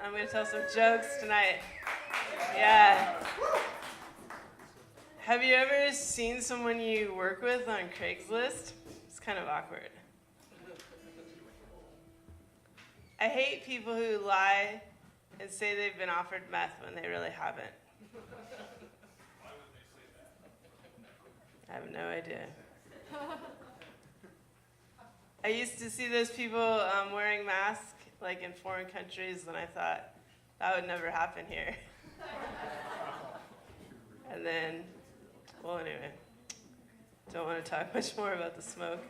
I'm going to tell some jokes tonight. Yeah. Have you ever seen someone you work with on Craigslist? It's kind of awkward. I hate people who lie and say they've been offered meth when they really haven't. Why would they say that? I have no idea. I used to see those people wearing masks like in foreign countries, and I thought, that would never happen here. And then, well, anyway, don't want to talk much more about the smoke.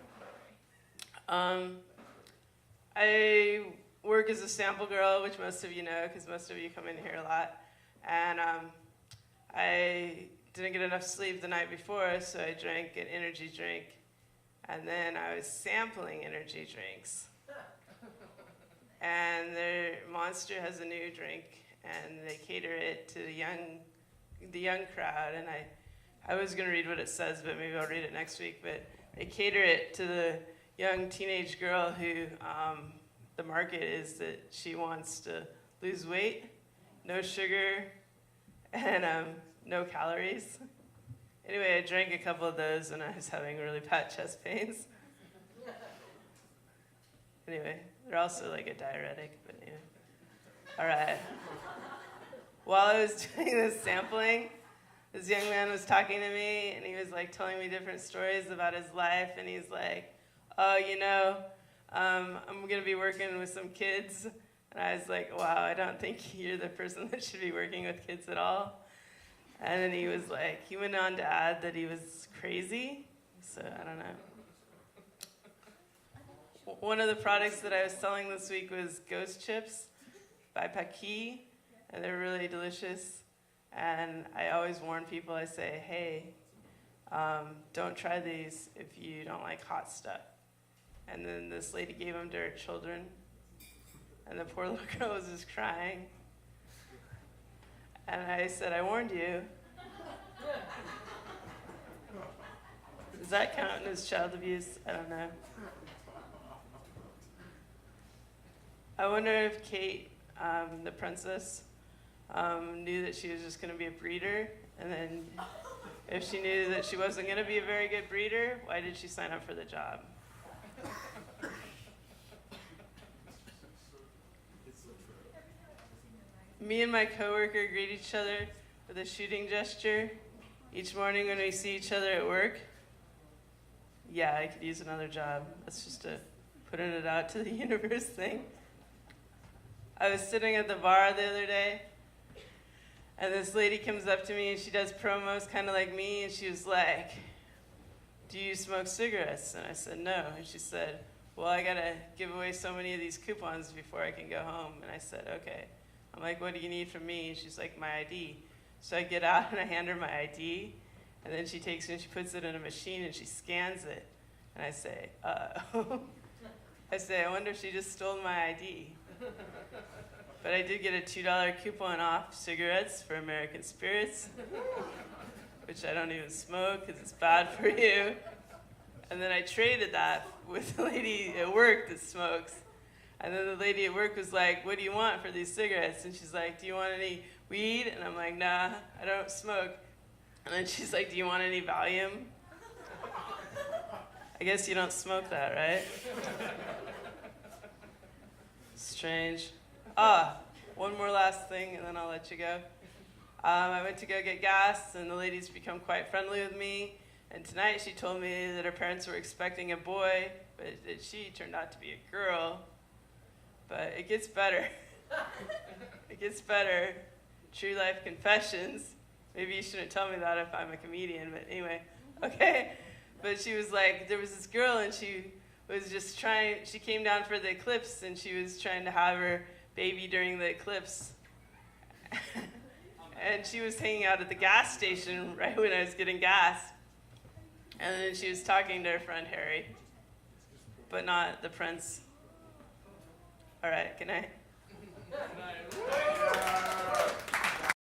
I work as a sample girl, which most of you know, because most of you come in here a lot. And I didn't get enough sleep the night before, so I drank an energy drink. And then I was sampling energy drinks. And their Monster has a new drink, and they cater it to the young crowd. And I was going to read what it says, but maybe I'll read it next week. But they cater it to the young teenage girl who the market is that she wants to lose weight, no sugar, and no calories. Anyway, I drank a couple of those, and I was having really bad chest pains. Anyway, they're also like a diuretic, but anyway. All right. While I was doing this sampling, this young man was talking to me, and he was like telling me different stories about his life, and he's like, oh, you know, I'm going to be working with some kids. And I was like, wow, I don't think you're the person that should be working with kids at all. And then he was like, he went on to add that he was crazy, so I don't know. One of the products that I was selling this week was ghost chips by Paqui, and they're really delicious. And I always warn people, I say, hey, don't try these if you don't like hot stuff. And then this lady gave them to her children, and the poor little girl was just crying. And I said, I warned you. Does that count as child abuse? I don't know. I wonder if Kate, the princess, knew that she was just going to be a breeder, and then if she knew that she wasn't going to be a very good breeder, why did she sign up for the job? Me and my coworker greet each other with a shooting gesture each morning when we see each other at work. Yeah, I could use another job. That's just a putting it out to the universe thing. I was sitting at the bar the other day, and this lady comes up to me, and she does promos kind of like me, and she was like, do you smoke cigarettes? And I said, no. And she said, well, I got to give away so many of these coupons before I can go home. And I said, okay. I'm like, what do you need from me? And she's like, my ID. So I get out, and I hand her my ID, and then she takes it, and she puts it in a machine, and she scans it. And I say, I say, I wonder if she just stole my ID. But I did get a $2 coupon off cigarettes for American Spirits, which I don't even smoke because it's bad for you. And then I traded that with a lady at work that smokes. And then the lady at work was like, what do you want for these cigarettes? And she's like, do you want any weed? And I'm like, nah, I don't smoke. And then she's like, do you want any Valium? I guess you don't smoke that, right? Strange. One more last thing, and then I'll let you go. I went to go get gas, and the lady's become quite friendly with me. And tonight she told me that her parents were expecting a boy, but that she turned out to be a girl. But it gets better. It gets better. True life confessions. Maybe you shouldn't tell me that if I'm a comedian, but anyway. Okay. But she was like, there was this girl, and she was just she came down for the eclipse, and she was trying to have her baby during the eclipse. And she was hanging out at the gas station right when I was getting gas. And then she was talking to her friend Harry, but not the prince. All right, good night. Good night.